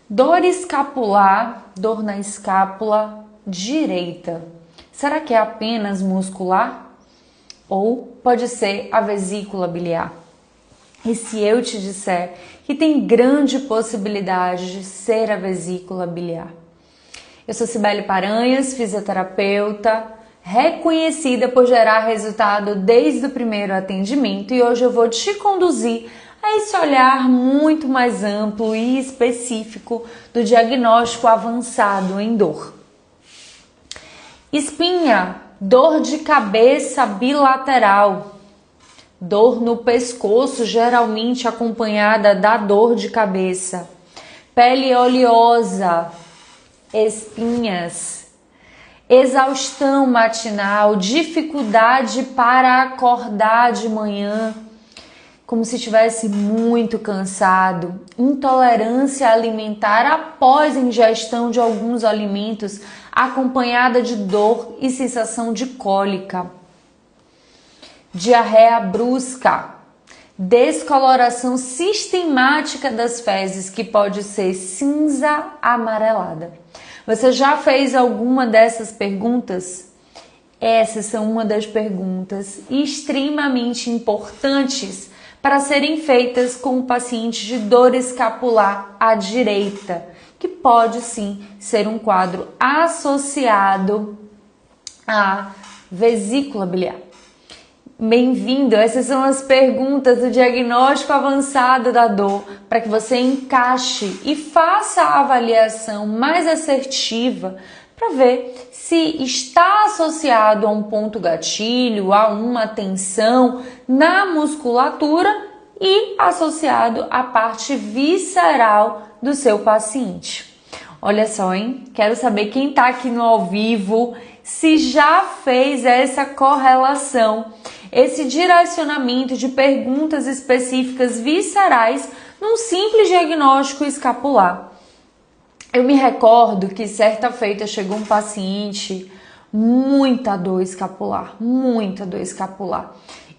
Dor escapular, dor na escápula direita. Será que é apenas muscular? Ou pode ser a vesícula biliar? E se eu te disser que tem grande possibilidade de ser a vesícula biliar? Eu sou Cibele Paranhas, fisioterapeuta, reconhecida por gerar resultado desde o primeiro atendimento, e hoje eu vou te conduzir a esse olhar muito mais amplo e específico do diagnóstico avançado em dor. Espinha, dor de cabeça bilateral, dor no pescoço, geralmente acompanhada da dor de cabeça, pele oleosa, espinhas, exaustão matinal, dificuldade para acordar de manhã, como se estivesse muito cansado, intolerância alimentar após a ingestão de alguns alimentos, acompanhada de dor e sensação de cólica, diarreia brusca, descoloração sistemática das fezes, que pode ser cinza amarelada. Você já fez alguma dessas perguntas? Essas são uma das perguntas extremamente importantes para serem feitas com o paciente de dor escapular à direita, que pode sim ser um quadro associado à vesícula biliar. Bem-vindo! Essas são as perguntas do diagnóstico avançado da dor, para que você encaixe e faça a avaliação mais assertiva para ver se está associado a um ponto gatilho, a uma tensão na musculatura e associado à parte visceral do seu paciente. Olha só, hein? Quero saber quem está aqui no ao vivo, se já fez essa correlação, esse direcionamento de perguntas específicas viscerais num simples diagnóstico escapular. Eu me recordo que certa feita chegou um paciente, muita dor escapular.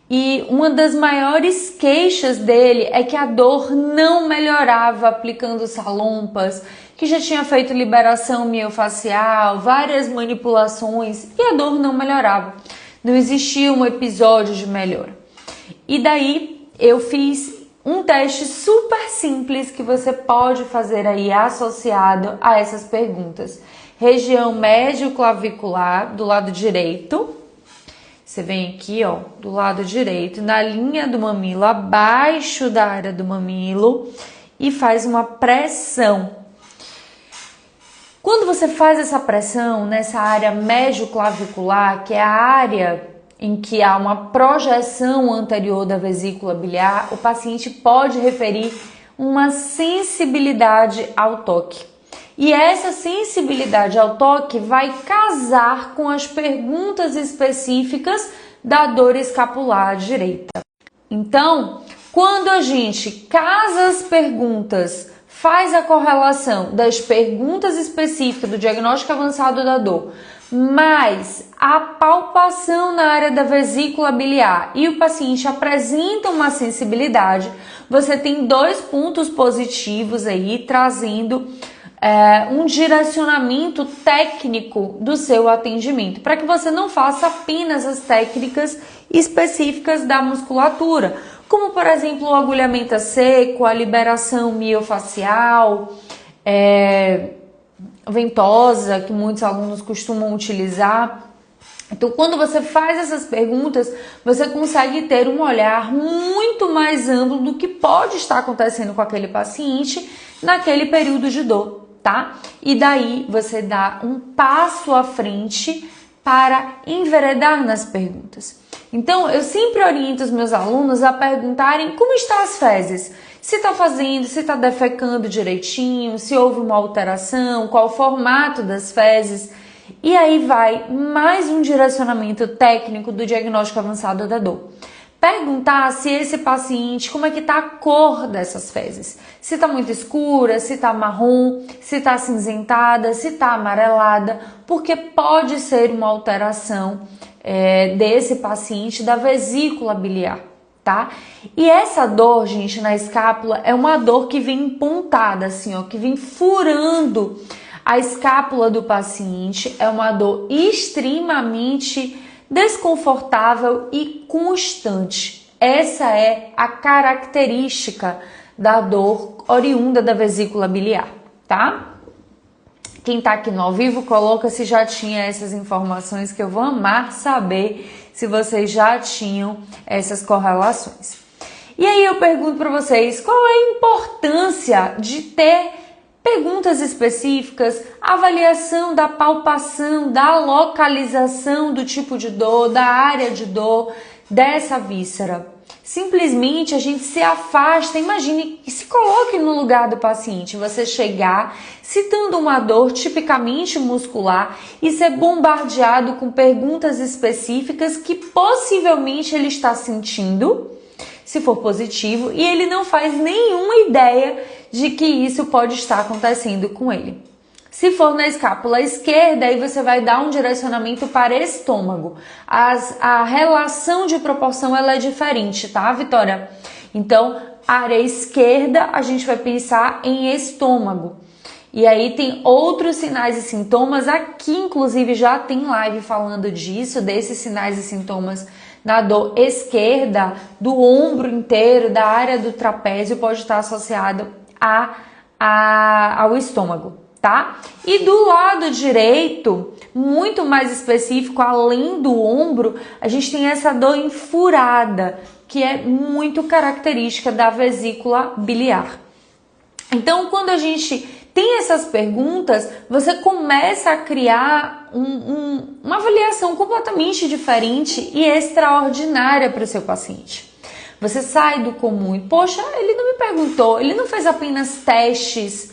E uma das maiores queixas dele é que a dor não melhorava aplicando salompas, que já tinha feito liberação miofacial, várias manipulações, e a dor não melhorava. Não existia um episódio de melhora. E daí eu fiz um teste super simples que você pode fazer aí associado a essas perguntas. Região médio-clavicular do lado direito. Você vem aqui, ó, do lado direito, na linha do mamilo, abaixo da área do mamilo, e faz uma pressão. Quando você faz essa pressão nessa área médio-clavicular, que é a área em que há uma projeção anterior da vesícula biliar, o paciente pode referir uma sensibilidade ao toque. E essa sensibilidade ao toque vai casar com as perguntas específicas da dor escapular direita. Então, quando a gente casa as perguntas, faz a correlação das perguntas específicas do diagnóstico avançado da dor, mais a palpação na área da vesícula biliar, e o paciente apresenta uma sensibilidade, você tem dois pontos positivos aí, trazendo um direcionamento técnico do seu atendimento, para que você não faça apenas as técnicas específicas da musculatura, como por exemplo o agulhamento a seco, a liberação miofacial, ventosa, que muitos alunos costumam utilizar. Então, quando você faz essas perguntas, você consegue ter um olhar muito mais amplo do que pode estar acontecendo com aquele paciente naquele período de dor, tá? E daí você dá um passo à frente para enveredar nas perguntas. Então, eu sempre oriento os meus alunos a perguntarem como estão as fezes. Se está fazendo, se está defecando direitinho, se houve uma alteração, qual o formato das fezes. E aí vai mais um direcionamento técnico do diagnóstico avançado da dor. Perguntar se esse paciente, como é que está a cor dessas fezes. Se está muito escura, se está marrom, se está acinzentada, se está amarelada, porque pode ser uma alteração desse paciente da vesícula biliar, tá? E essa dor, gente, na escápula é uma dor que vem pontada, assim, ó, que vem furando a escápula do paciente. É uma dor extremamente desconfortável e constante. Essa é a característica da dor oriunda da vesícula biliar, tá? Quem tá aqui no ao vivo, coloca se já tinha essas informações, que eu vou amar saber se vocês já tinham essas correlações. E aí eu pergunto para vocês, qual é a importância de ter perguntas específicas, avaliação da palpação, da localização do tipo de dor, da área de dor dessa víscera? Simplesmente a gente se afasta, imagine e se coloque no lugar do paciente, você chegar citando uma dor tipicamente muscular e ser bombardeado com perguntas específicas que possivelmente ele está sentindo, se for positivo, e ele não faz nenhuma ideia de que isso pode estar acontecendo com ele. Se for na escápula esquerda, aí você vai dar um direcionamento para estômago. A relação de proporção ela é diferente, tá, Vitória? Então, área esquerda, a gente vai pensar em estômago. E aí tem outros sinais e sintomas. Aqui, inclusive, já tem live falando disso, desses sinais e sintomas na dor esquerda, do ombro inteiro, da área do trapézio, pode estar associado ao estômago. Tá? E do lado direito, muito mais específico, além do ombro, a gente tem essa dor enfurada, que é muito característica da vesícula biliar. Então, quando a gente tem essas perguntas, você começa a criar uma avaliação completamente diferente e extraordinária para o seu paciente. Você sai do comum e, poxa, ele não me perguntou, ele não fez apenas testes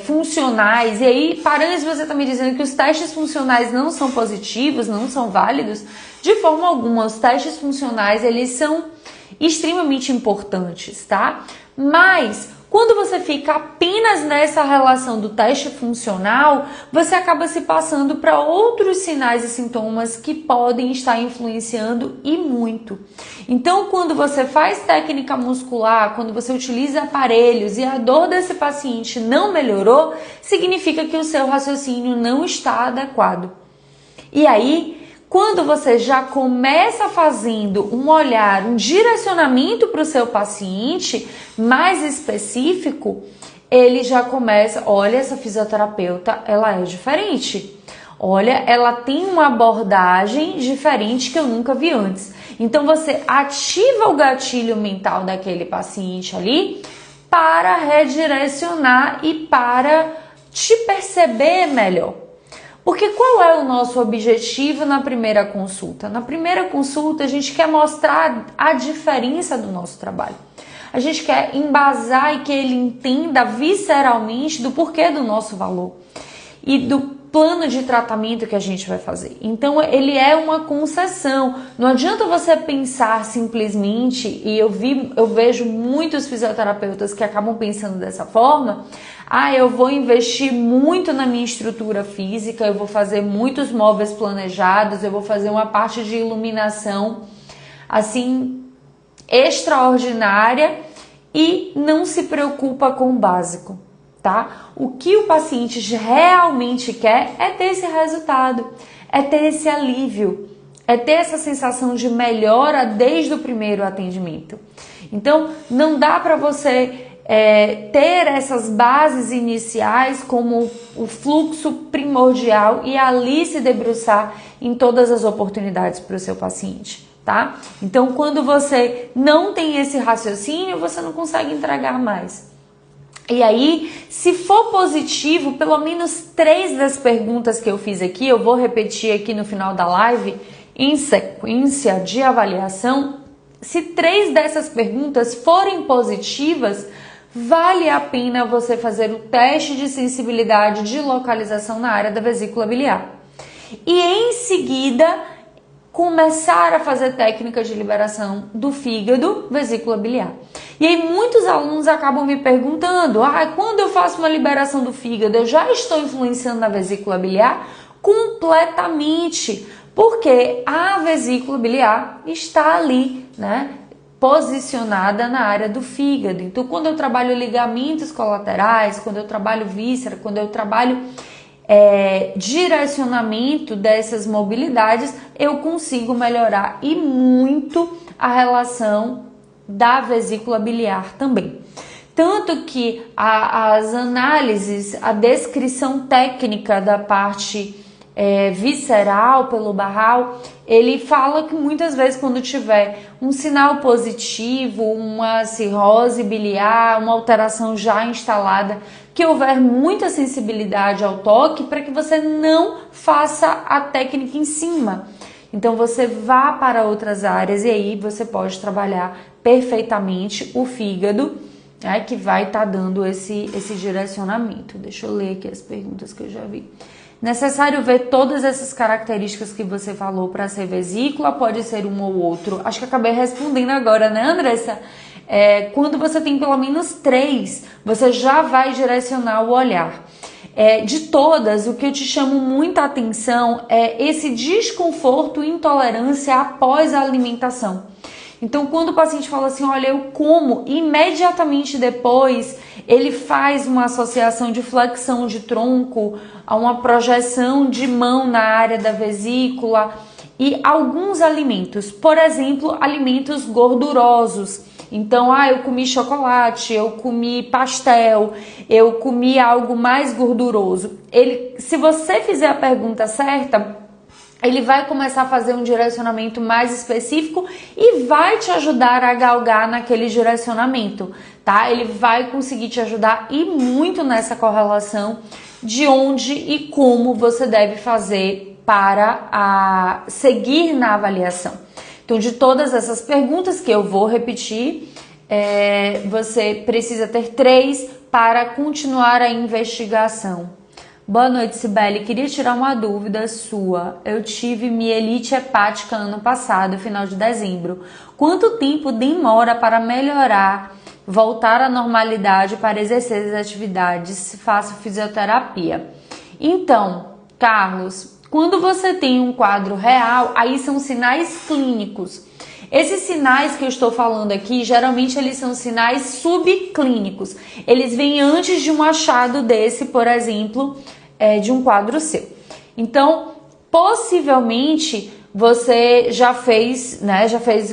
funcionais, e aí parece você tá me dizendo que os testes funcionais não são positivos, não são válidos. De forma alguma, os testes funcionais eles são extremamente importantes, tá? Mas quando você fica apenas nessa relação do teste funcional, você acaba se passando para outros sinais e sintomas que podem estar influenciando e muito. Então, quando você faz técnica muscular, quando você utiliza aparelhos e a dor desse paciente não melhorou, significa que o seu raciocínio não está adequado. E aí, quando você já começa fazendo um olhar, um direcionamento para o seu paciente mais específico, ele já começa, olha, essa fisioterapeuta, ela é diferente. Olha, ela tem uma abordagem diferente que eu nunca vi antes. Então, você ativa o gatilho mental daquele paciente ali para redirecionar e para te perceber melhor. Porque qual é o nosso objetivo na primeira consulta? Na primeira consulta, a gente quer mostrar a diferença do nosso trabalho. A gente quer embasar e que ele entenda visceralmente do porquê do nosso valor e do plano de tratamento que a gente vai fazer. Então, ele é uma concessão. Não adianta você pensar simplesmente, e eu vejo muitos fisioterapeutas que acabam pensando dessa forma, eu vou investir muito na minha estrutura física, eu vou fazer muitos móveis planejados, eu vou fazer uma parte de iluminação, assim, extraordinária e não se preocupa com o básico. Tá? O que o paciente realmente quer é ter esse resultado, é ter esse alívio, é ter essa sensação de melhora desde o primeiro atendimento. Então, não dá para você ter essas bases iniciais como o fluxo primordial e ali se debruçar em todas as oportunidades para o seu paciente. Tá? Então, quando você não tem esse raciocínio, você não consegue entregar mais. E aí, se for positivo, pelo menos 3 das perguntas que eu fiz aqui, eu vou repetir aqui no final da live, em sequência de avaliação, se 3 dessas perguntas forem positivas, vale a pena você fazer o teste de sensibilidade de localização na área da vesícula biliar. E em seguida, começar a fazer técnica de liberação do fígado, vesícula biliar. E aí muitos alunos acabam me perguntando, quando eu faço uma liberação do fígado, eu já estou influenciando na vesícula biliar? Completamente, porque a vesícula biliar está ali, né, posicionada na área do fígado. Então, quando eu trabalho ligamentos colaterais, quando eu trabalho víscera, quando eu trabalho direcionamento dessas mobilidades, eu consigo melhorar e muito a relação da vesícula biliar também. Tanto que as análises, a descrição técnica da parte visceral pelo Barral, ele fala que muitas vezes quando tiver um sinal positivo, uma cirrose biliar, uma alteração já instalada, que houver muita sensibilidade ao toque, para que você não faça a técnica em cima. Então você vá para outras áreas e aí você pode trabalhar perfeitamente o fígado, que vai estar dando esse direcionamento. Deixa eu ler aqui as perguntas que eu já vi. Necessário ver todas essas características que você falou para ser vesícula? Pode ser um ou outro? Acho que acabei respondendo agora, né, Andressa? Quando você tem pelo menos 3, você já vai direcionar o olhar. De todas, o que eu te chamo muita atenção é esse desconforto e intolerância após a alimentação. Então, quando o paciente fala assim, olha, eu como, imediatamente depois ele faz uma associação de flexão de tronco, a uma projeção de mão na área da vesícula e alguns alimentos, por exemplo, alimentos gordurosos. Então, eu comi chocolate, eu comi pastel, eu comi algo mais gorduroso. Se você fizer a pergunta certa, ele vai começar a fazer um direcionamento mais específico e vai te ajudar a galgar naquele direcionamento, tá? Ele vai conseguir te ajudar e muito nessa correlação de onde e como você deve fazer para seguir na avaliação. Então, de todas essas perguntas que eu vou repetir, você precisa ter 3 para continuar a investigação. Boa noite, Cibele. Queria tirar uma dúvida sua. Eu tive mielite hepática ano passado, final de dezembro. Quanto tempo demora para melhorar, voltar à normalidade para exercer as atividades? Faço fisioterapia. Então, Carlos, quando você tem um quadro real, aí são sinais clínicos. Esses sinais que eu estou falando aqui, geralmente eles são sinais subclínicos. Eles vêm antes de um achado desse, por exemplo, de um quadro seu. Então, possivelmente, você já fez,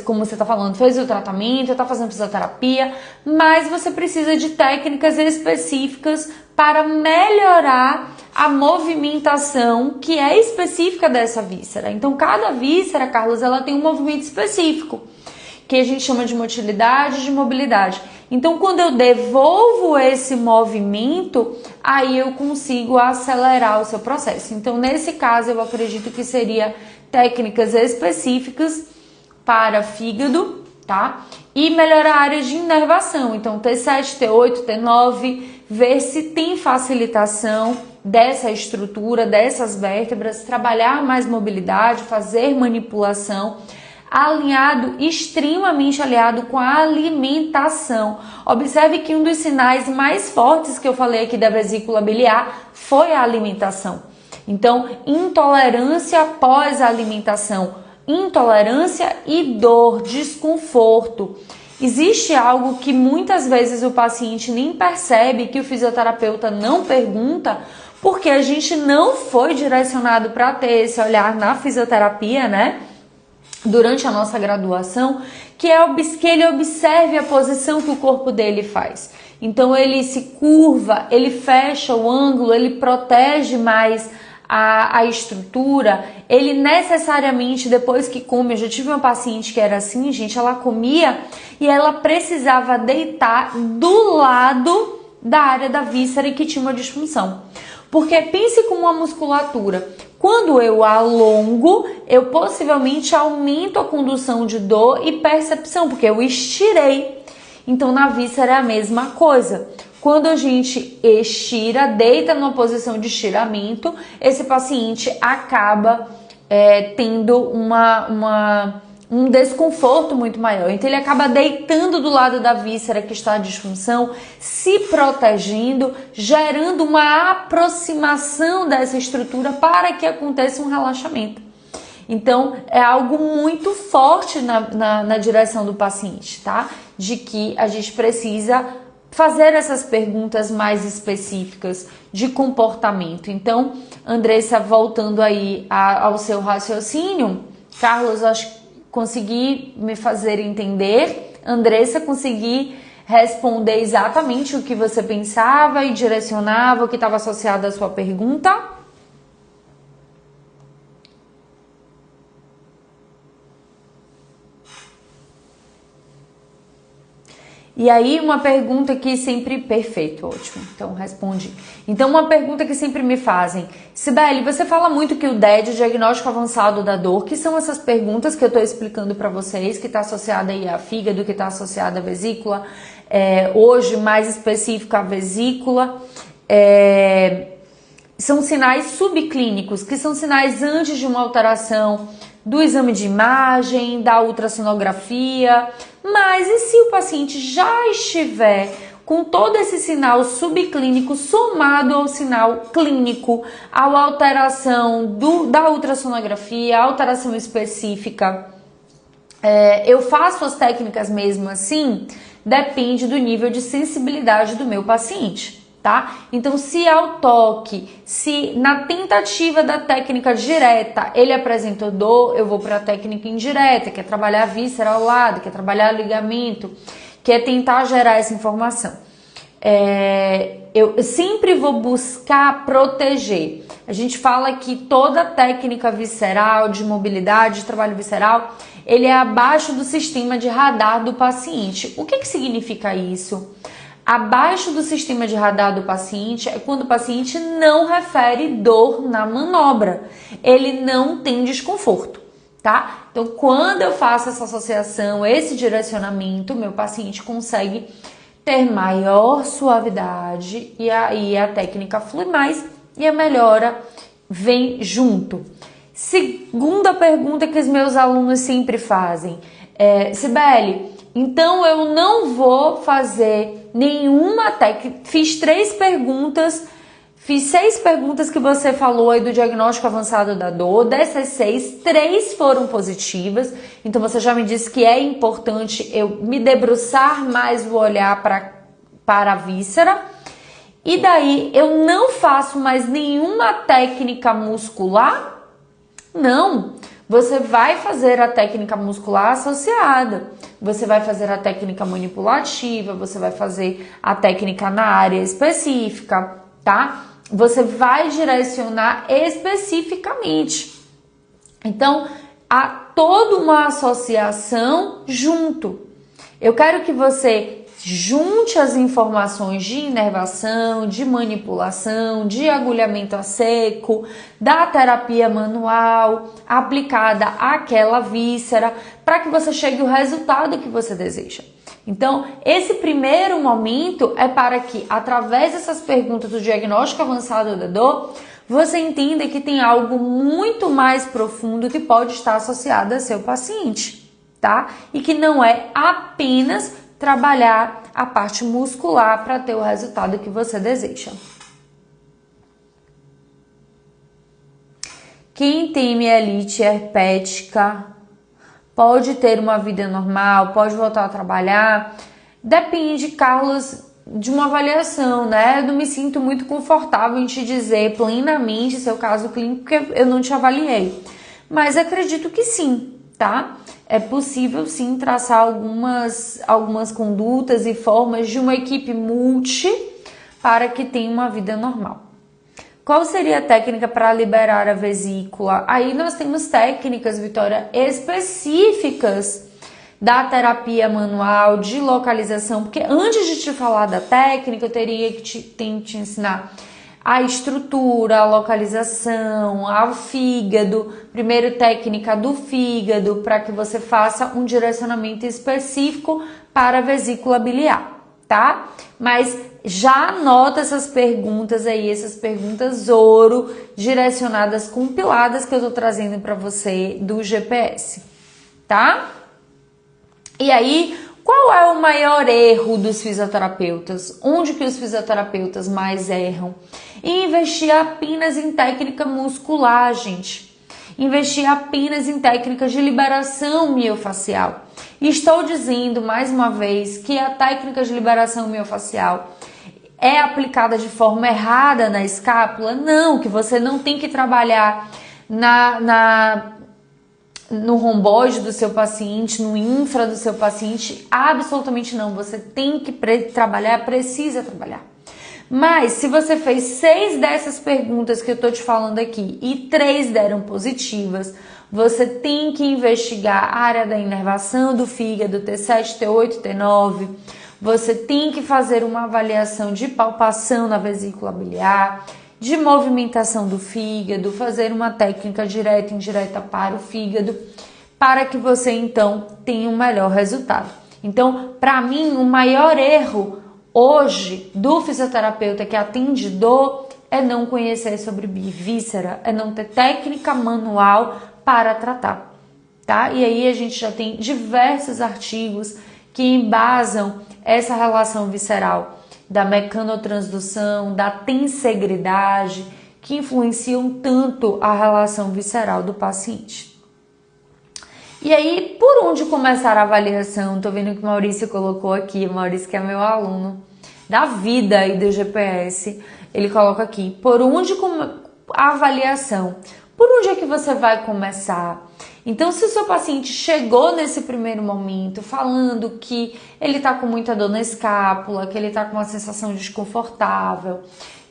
como você está falando, fez o tratamento, está fazendo fisioterapia, mas você precisa de técnicas específicas para melhorar a movimentação que é específica dessa víscera. Então, cada víscera, Carlos, ela tem um movimento específico, que a gente chama de motilidade, de mobilidade. Então, quando eu devolvo esse movimento, aí eu consigo acelerar o seu processo. Então, nesse caso, eu acredito que seria técnicas específicas para fígado, tá? E melhorar a área de inervação. Então, T7, T8, T9, ver se tem facilitação dessa estrutura, dessas vértebras, trabalhar mais mobilidade, fazer manipulação, extremamente aliado com a alimentação. Observe que um dos sinais mais fortes que eu falei aqui da vesícula biliar foi a alimentação. Então, intolerância após a alimentação, intolerância e dor, desconforto. Existe algo que muitas vezes o paciente nem percebe, que o fisioterapeuta não pergunta, porque a gente não foi direcionado para ter esse olhar na fisioterapia, né? Durante a nossa graduação, que ele observe a posição que o corpo dele faz. Então ele se curva, ele fecha o ângulo, ele protege mais a estrutura, ele necessariamente, depois que come, eu já tive uma paciente que era assim, gente, ela comia e ela precisava deitar do lado da área da víscera e que tinha uma disfunção. Porque pense com uma musculatura. Quando eu alongo, eu possivelmente aumento a condução de dor e percepção, porque eu estirei. Então, na víscera é a mesma coisa. Quando a gente estira, deita numa posição de estiramento, esse paciente acaba tendo um desconforto muito maior. Então, ele acaba deitando do lado da víscera que está a disfunção, se protegendo, gerando uma aproximação dessa estrutura para que aconteça um relaxamento. Então, é algo muito forte na direção do paciente, tá? De que a gente precisa fazer essas perguntas mais específicas de comportamento. Então, Andressa, voltando aí ao seu raciocínio, Carlos, acho que consegui me fazer entender. Andressa, consegui responder exatamente o que você pensava e direcionava, o que estava associado à sua pergunta? E aí, uma pergunta que sempre... Perfeito, ótimo. Então, respondi. Então, uma pergunta que sempre me fazem. Sibeli, você fala muito que o DED, o diagnóstico avançado da dor, que são essas perguntas que eu estou explicando para vocês, que está associada aí a fígado, que está associada à vesícula, hoje mais específica à vesícula, são sinais subclínicos, que são sinais antes de uma alteração do exame de imagem, da ultrassonografia. Mas e se o paciente já estiver com todo esse sinal subclínico somado ao sinal clínico, à alteração da ultrassonografia, a alteração específica, eu faço as técnicas mesmo assim? Depende do nível de sensibilidade do meu paciente. Tá? Então, se ao toque, se na tentativa da técnica direta ele apresentou dor, eu vou para a técnica indireta, que é trabalhar a víscera ao lado, que é trabalhar ligamento, que é tentar gerar essa informação. Eu sempre vou buscar proteger. A gente fala que toda técnica visceral, de mobilidade, de trabalho visceral, ele é abaixo do sistema de radar do paciente. O que significa isso? Abaixo do sistema de radar do paciente é quando o paciente não refere dor na manobra. Ele não tem desconforto, tá? Então, quando eu faço essa associação, esse direcionamento, meu paciente consegue ter maior suavidade e aí a técnica flui mais e a melhora vem junto. Segunda pergunta que os meus alunos sempre fazem. Sibeli, então eu não vou fazer nenhuma técnica. Fiz 6 perguntas que você falou aí do diagnóstico avançado da dor. Dessas 6, 3 foram positivas. Então você já me disse que é importante eu me debruçar mais o olhar para a víscera. E daí eu não faço mais nenhuma técnica muscular? Não. Você vai fazer a técnica muscular associada, você vai fazer a técnica manipulativa, você vai fazer a técnica na área específica, tá? Você vai direcionar especificamente. Então, há toda uma associação junto. Eu quero que você junte as informações de inervação, de manipulação, de agulhamento a seco, da terapia manual aplicada àquela víscera, para que você chegue ao resultado que você deseja. Então, esse primeiro momento é para que, através dessas perguntas do diagnóstico avançado da dor, você entenda que tem algo muito mais profundo que pode estar associado a seu paciente, tá? E que não é apenas trabalhar a parte muscular para ter o resultado que você deseja. Quem tem mielite herpética pode ter uma vida normal, pode voltar a trabalhar? Depende, Carlos, de uma avaliação, né? Eu não me sinto muito confortável em te dizer plenamente seu caso clínico, porque eu não te avaliei. Mas acredito que sim, tá? É possível sim traçar algumas condutas e formas de uma equipe multi para que tenha uma vida normal. Qual seria a técnica para liberar a vesícula? Aí nós temos técnicas, Vitória, específicas da terapia manual, de localização, porque antes de te falar da técnica, eu teria que te ensinar a estrutura, a localização, ao fígado, primeiro técnica do fígado, para que você faça um direcionamento específico para a vesícula biliar, tá? Mas já anota essas perguntas aí, essas perguntas ouro, direcionadas, compiladas, que eu tô trazendo para você do GPS, tá? E aí, qual é o maior erro dos fisioterapeutas? Onde que os fisioterapeutas mais erram? E investir apenas em técnica muscular, gente. investir apenas em técnicas de liberação miofascial. E estou dizendo mais uma vez que a técnica de liberação miofascial é aplicada de forma errada na escápula? Não, que você não tem que trabalhar no romboide do seu paciente, no infra do seu paciente, absolutamente não. Você tem que trabalhar, precisa trabalhar. Mas se você fez 6 dessas perguntas que eu tô te falando aqui e 3 deram positivas, você tem que investigar a área da inervação do fígado, T7, T8, T9. Você tem que fazer uma avaliação de palpação na vesícula biliar, de movimentação do fígado, fazer uma técnica direta e indireta para o fígado, para que você então tenha um melhor resultado. Então, para mim, o maior erro hoje do fisioterapeuta que atende dor é não conhecer sobre víscera, é não ter técnica manual para tratar, tá? E aí a gente já tem diversos artigos que embasam essa relação visceral da mecanotransdução, da tensegridade, que influenciam tanto a relação visceral do paciente. E aí, por onde começar a avaliação? Tô vendo que o Maurício colocou aqui, o Maurício que é meu aluno da vida e do GPS, ele coloca aqui, por onde a avaliação? Por onde é que você vai começar? Então, se o seu paciente chegou nesse primeiro momento falando que ele está com muita dor na escápula, que ele está com uma sensação desconfortável,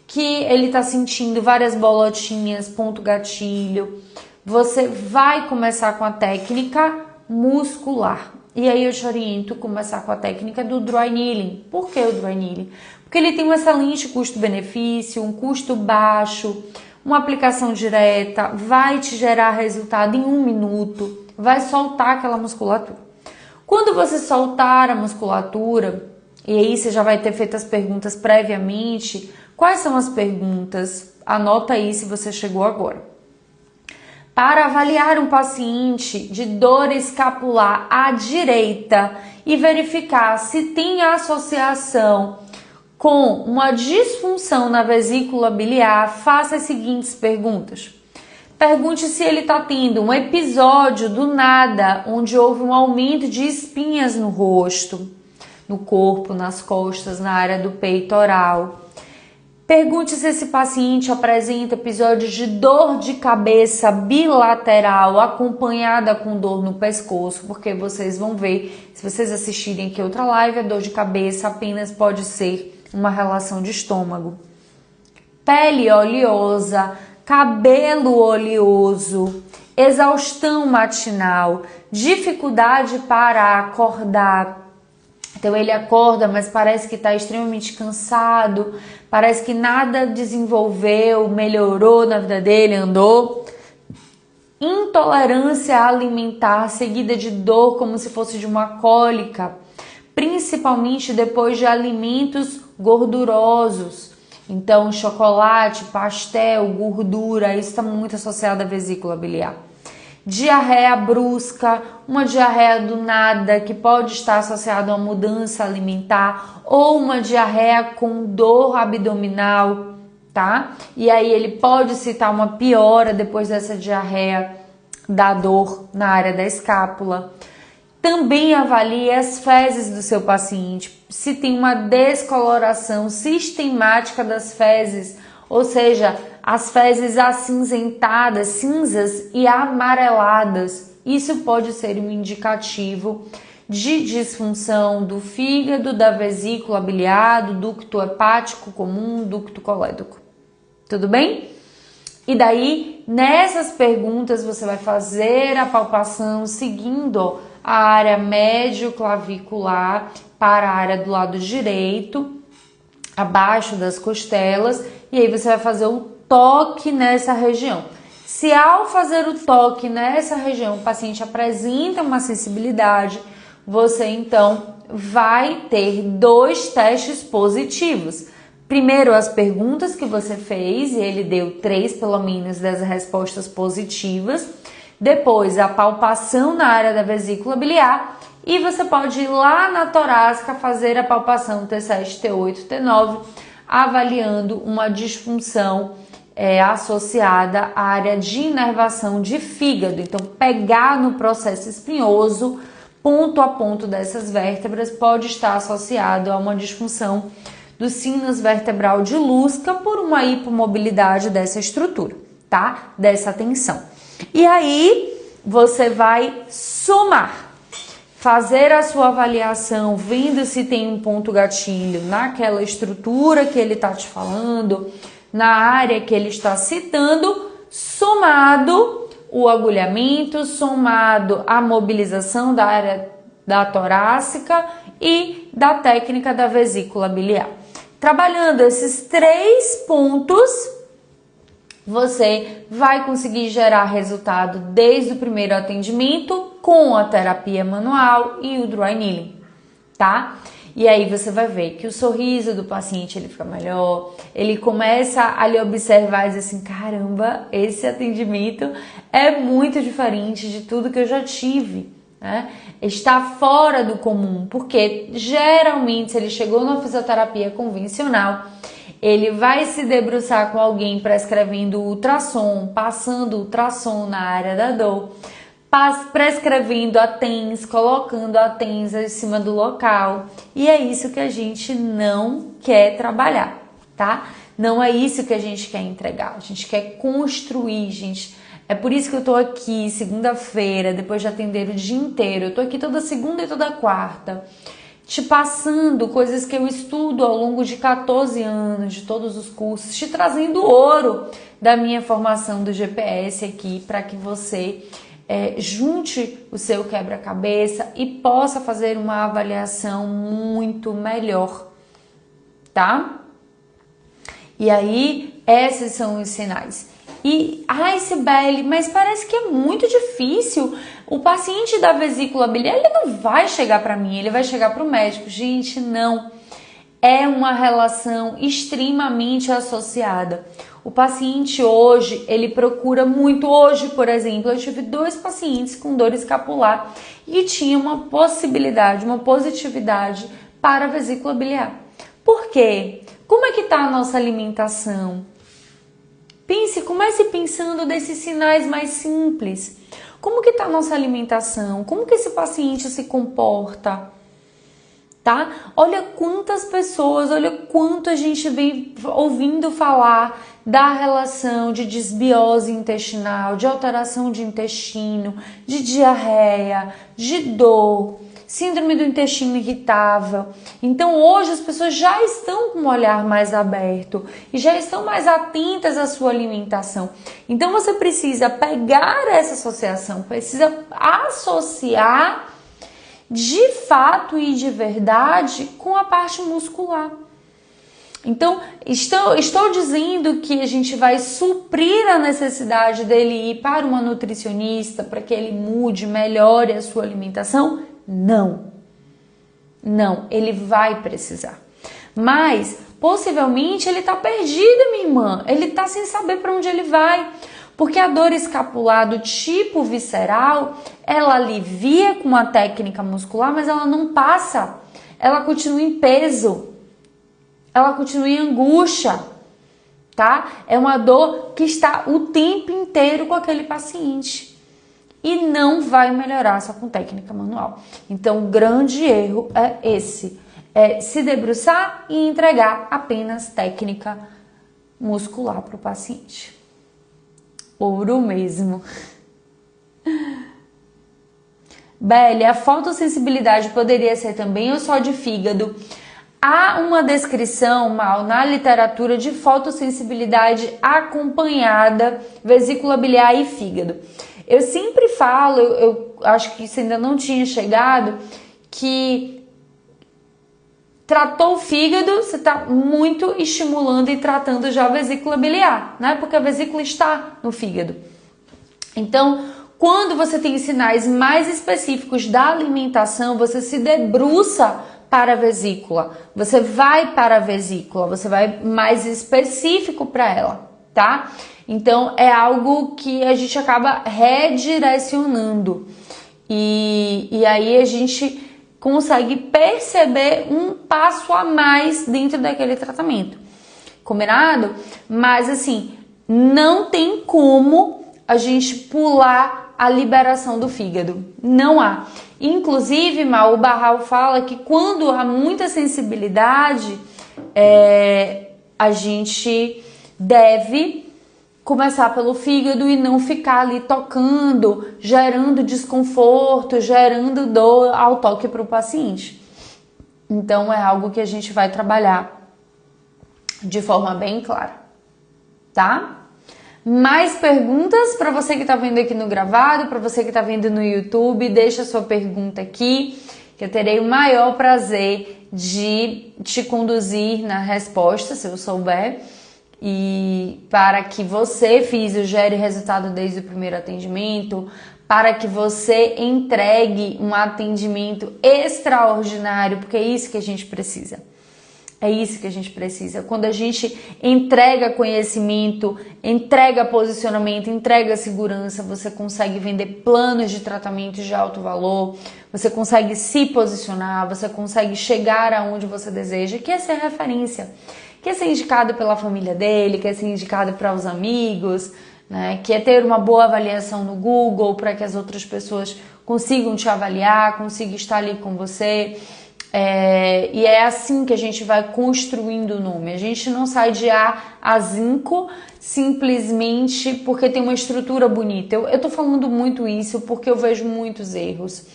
que ele está sentindo várias bolotinhas, ponto gatilho, você vai começar com a técnica muscular. E aí eu te oriento a começar com a técnica do dry needling. Por que o dry needling? Porque ele tem um excelente custo-benefício, um custo baixo, uma aplicação direta, vai te gerar resultado em 1 minuto, vai soltar aquela musculatura. Quando você soltar a musculatura, e aí você já vai ter feito as perguntas previamente, quais são as perguntas? Anota aí se você chegou agora. Para avaliar um paciente de dor escapular à direita e verificar se tem associação com uma disfunção na vesícula biliar, faça as seguintes perguntas. Pergunte se ele está tendo um episódio do nada, onde houve um aumento de espinhas no rosto, no corpo, nas costas, na área do peitoral. Pergunte se esse paciente apresenta episódios de dor de cabeça bilateral, acompanhada com dor no pescoço, porque vocês vão ver, se vocês assistirem aqui outra live, a dor de cabeça apenas pode ser uma relação de estômago. Pele oleosa, cabelo oleoso, exaustão matinal, dificuldade para acordar. Então ele acorda, mas parece que está extremamente cansado, parece que nada desenvolveu, melhorou na vida dele, andou. Intolerância alimentar seguida de dor como se fosse de uma cólica, principalmente depois de alimentos gordurosos. Então chocolate, pastel, gordura, isso está muito associado à vesícula biliar. Diarreia brusca, uma diarreia do nada, que pode estar associada a uma mudança alimentar, ou uma diarreia com dor abdominal, tá? E aí ele pode citar uma piora depois dessa diarreia da dor na área da escápula. Também avalie as fezes do seu paciente, se tem uma descoloração sistemática das fezes, ou seja, as fezes acinzentadas, cinzas e amareladas. Isso pode ser um indicativo de disfunção do fígado, da vesícula biliar, do ducto hepático comum, ducto colédoco. Tudo bem? E daí, nessas perguntas, você vai fazer a palpação seguindo a área médio-clavicular para a área do lado direito, abaixo das costelas, e aí você vai fazer o toque nessa região. Se ao fazer o toque nessa região o paciente apresenta uma sensibilidade, você então vai ter 2 testes positivos. Primeiro, as perguntas que você fez, e ele deu 3 pelo menos das respostas positivas. Depois, a palpação na área da vesícula biliar. E você pode ir lá na torácica fazer a palpação T7, T8, T9, avaliando uma disfunção associada à área de inervação de fígado. Então, pegar no processo espinhoso, ponto a ponto dessas vértebras, pode estar associado a uma disfunção do sinus vertebral de Lusca por uma hipomobilidade dessa estrutura, tá? Dessa tensão. E aí, você vai somar, fazer a sua avaliação, vendo se tem um ponto gatilho naquela estrutura que ele está te falando, na área que ele está citando, somado o agulhamento, somado a mobilização da área da torácica e da técnica da vesícula biliar. Trabalhando esses 3 pontos, você vai conseguir gerar resultado desde o primeiro atendimento com a terapia manual e o dry needling, tá? E aí você vai ver que o sorriso do paciente ele fica melhor, ele começa a lhe observar e dizer assim, caramba, esse atendimento é muito diferente de tudo que eu já tive, né? Está fora do comum, porque geralmente se ele chegou na fisioterapia convencional, ele vai se debruçar com alguém prescrevendo ultrassom, passando ultrassom na área da dor, prescrevendo a TENS, colocando a TENS em cima do local. E é isso que a gente não quer trabalhar, tá? Não é isso que a gente quer entregar. A gente quer construir, gente. É por isso que eu tô aqui segunda-feira, depois de atender o dia inteiro. Eu tô aqui toda segunda e toda quarta, te passando coisas que eu estudo ao longo de 14 anos, de todos os cursos, te trazendo ouro da minha formação do GPS aqui, para que você junte o seu quebra-cabeça e possa fazer uma avaliação muito melhor, tá? E aí, esses são os sinais. E, Sibeli, mas parece que é muito difícil. O paciente da vesícula biliar, ele não vai chegar para mim, ele vai chegar para o médico. Gente, não. É uma relação extremamente associada. O paciente hoje, ele procura muito. Hoje, por exemplo, eu tive 2 pacientes com dor escapular e tinha uma possibilidade, uma positividade para a vesícula biliar. Por quê? Como é que está a nossa alimentação? Comece pensando desses sinais mais simples. Como que está a nossa alimentação? Como que esse paciente se comporta? Tá? Olha quantas pessoas, olha quanto a gente vem ouvindo falar da relação de desbiose intestinal, de alteração de intestino, de diarreia, de dor, síndrome do intestino irritável. Então hoje as pessoas já estão com um olhar mais aberto e já estão mais atentas à sua alimentação. Então você precisa pegar essa associação, precisa associar de fato e de verdade com a parte muscular. Então, estou dizendo que a gente vai suprir a necessidade dele ir para uma nutricionista para que ele mude, melhore a sua alimentação? Não. Não, ele vai precisar. Mas, possivelmente, ele está perdido, minha irmã. Ele está sem saber para onde ele vai. Porque a dor escapular do tipo visceral, ela alivia com a técnica muscular, mas ela não passa. Ela continua em peso. Ela continua em angústia, tá? É uma dor que está o tempo inteiro com aquele paciente. E não vai melhorar só com técnica manual. Então, o grande erro é esse. É se debruçar e entregar apenas técnica muscular para o paciente. Ouro mesmo. Beli, a fotossensibilidade poderia ser também ou só de fígado? Há uma descrição, Mal, na literatura de fotossensibilidade acompanhada vesícula biliar e fígado. Eu sempre falo, eu acho que isso ainda não tinha chegado, que tratou o fígado, você está muito estimulando e tratando já a vesícula biliar, né? Porque a vesícula está no fígado. Então, quando você tem sinais mais específicos da alimentação, você se debruça para a vesícula, você vai para a vesícula, você vai mais específico para ela, tá? Então, é algo que a gente acaba redirecionando e aí a gente consegue perceber um passo a mais dentro daquele tratamento. Combinado? Mas assim, não tem como a gente pular a liberação do fígado. Não há. Inclusive, o Barral fala que quando há muita sensibilidade, a gente deve começar pelo fígado e não ficar ali tocando, gerando desconforto, gerando dor ao toque para o paciente. Então é algo que a gente vai trabalhar de forma bem clara, tá? Mais perguntas para você que está vendo aqui no gravado, para você que está vendo no YouTube, deixa sua pergunta aqui, que eu terei o maior prazer de te conduzir na resposta, se eu souber. E para que você, físio, gere resultado desde o primeiro atendimento, para que você entregue um atendimento extraordinário, porque é isso que a gente precisa. É isso que a gente precisa. Quando a gente entrega conhecimento, entrega posicionamento, entrega segurança, você consegue vender planos de tratamento de alto valor, você consegue se posicionar, você consegue chegar aonde você deseja, que é ser referência. Quer ser indicado pela família dele, quer ser indicado para os amigos, né? Quer ter uma boa avaliação no Google para que as outras pessoas consigam te avaliar, consigam estar ali com você. E é assim que a gente vai construindo o nome. A gente não sai de A a Zinco simplesmente porque tem uma estrutura bonita. Eu tô falando muito isso porque eu vejo muitos erros.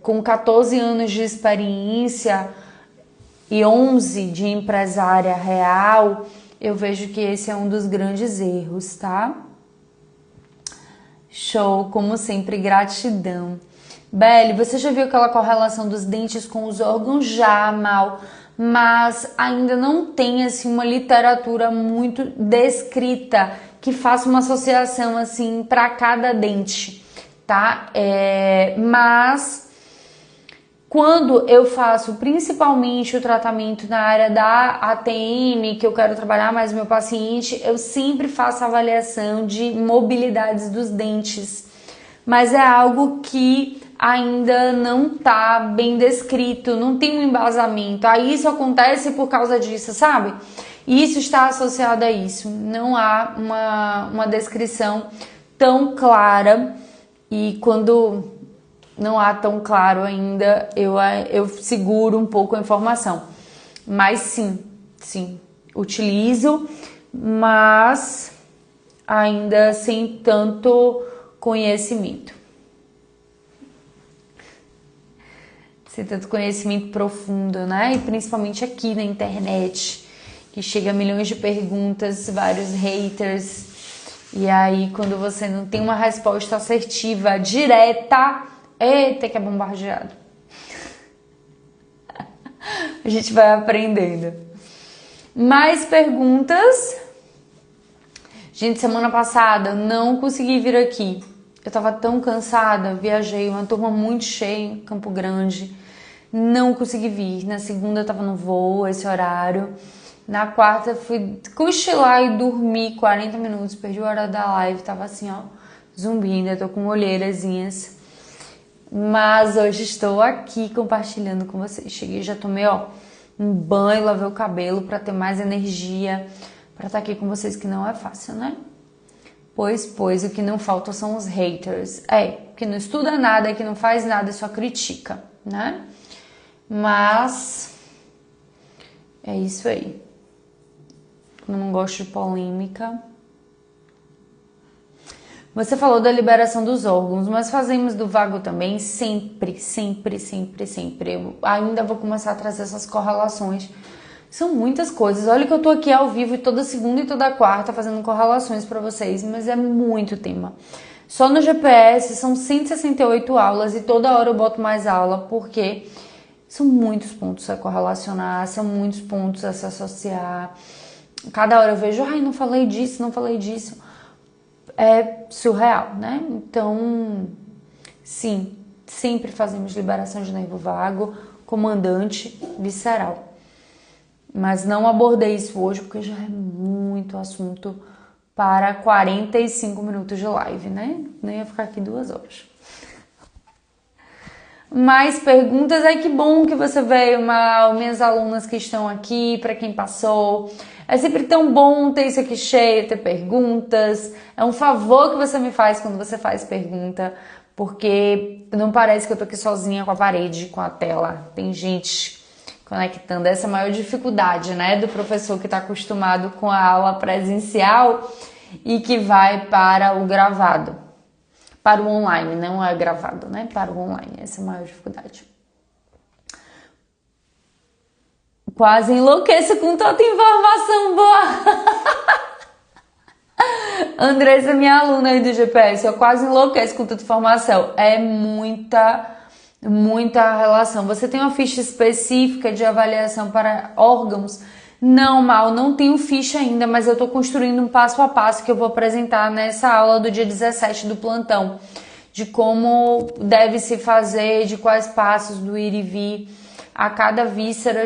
Com 14 anos de experiência e 11 de empresária real, eu vejo que esse é um dos grandes erros, tá? Show, como sempre, gratidão. Beli, você já viu aquela correlação dos dentes com os órgãos? Já, Mal, mas ainda não tem assim uma literatura muito descrita que faça uma associação assim para cada dente, tá? Mas quando eu faço principalmente o tratamento na área da ATM, que eu quero trabalhar mais meu paciente, eu sempre faço avaliação de mobilidades dos dentes. Mas é algo que ainda não tá bem descrito, não tem um embasamento. Aí isso acontece por causa disso, sabe? E isso está associado a isso. Não há uma descrição tão clara. E quando não há tão claro ainda, eu seguro um pouco a informação. Mas sim, utilizo, mas ainda sem tanto conhecimento. Sem tanto conhecimento profundo, né? E principalmente aqui na internet, que chega a milhões de perguntas, vários haters. E aí, quando você não tem uma resposta assertiva, direta, eita, que é bombardeado. A gente vai aprendendo. Mais perguntas? Gente, semana passada não consegui vir aqui. Eu tava tão cansada, viajei, uma turma muito cheia em Campo Grande. Não consegui vir. Na segunda eu tava no voo, esse horário. Na quarta fui cochilar e dormir 40 minutos. Perdi o horário da live, tava assim, ó, zumbi, ainda tô com olheirazinhas. Mas hoje estou aqui compartilhando com vocês. Cheguei, já tomei, ó, um banho, lavei o cabelo para ter mais energia, para estar aqui com vocês, que não é fácil, né? Pois, o que não falta são os haters. Que não estuda nada, que não faz nada e só critica, né? Mas é isso aí. Eu não gosto de polêmica. Você falou da liberação dos órgãos, mas fazemos do vago também sempre. Eu ainda vou começar a trazer essas correlações. São muitas coisas. Olha que eu tô aqui ao vivo toda segunda e toda quarta fazendo correlações para vocês, mas é muito tema. Só no GPS são 168 aulas e toda hora eu boto mais aula, porque são muitos pontos a correlacionar, são muitos pontos a se associar. Cada hora eu vejo, não falei disso. É surreal, né? Então, sim, sempre fazemos liberação de nervo vago, comandante, visceral. Mas não abordei isso hoje porque já é muito assunto para 45 minutos de live, né? Nem ia ficar aqui 2 horas. Mais perguntas? Que bom que você veio, Mal. Minhas alunas que estão aqui, para quem passou. É sempre tão bom ter isso aqui cheio, ter perguntas. É um favor que você me faz quando você faz pergunta, porque não parece que eu tô aqui sozinha com a parede, com a tela. Tem gente conectando. Essa é a maior dificuldade, né, do professor que está acostumado com a aula presencial e que vai para o gravado. Para o online, não é gravado, né? Para o online. Essa é a maior dificuldade. Quase enlouqueço com tanta informação boa. Andressa, minha aluna aí do GPS, eu quase enlouqueço com tanta informação. É muita relação. Você tem uma ficha específica de avaliação para órgãos? Não, Mal, não tenho ficha ainda, mas eu estou construindo um passo a passo que eu vou apresentar nessa aula do dia 17 do plantão, de como deve se fazer, de quais passos do ir e vir. A cada víscera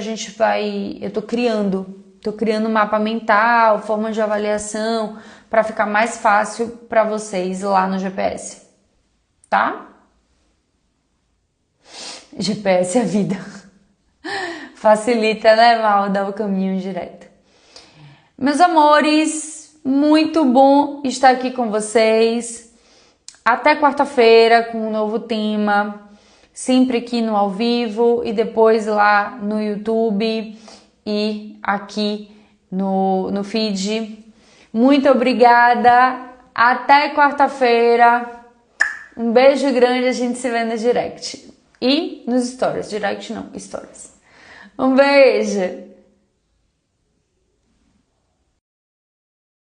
eu tô criando um mapa mental, forma de avaliação, para ficar mais fácil para vocês lá no GPS, tá? GPS é a vida. Facilita, né, Mal, dar o caminho direto. Meus amores, muito bom estar aqui com vocês. Até quarta-feira com um novo tema. Sempre aqui no ao vivo e depois lá no YouTube e aqui no feed. Muito obrigada. Até quarta-feira. Um beijo grande, a gente se vê no direct. E nos stories. Direct não, stories. Um beijo!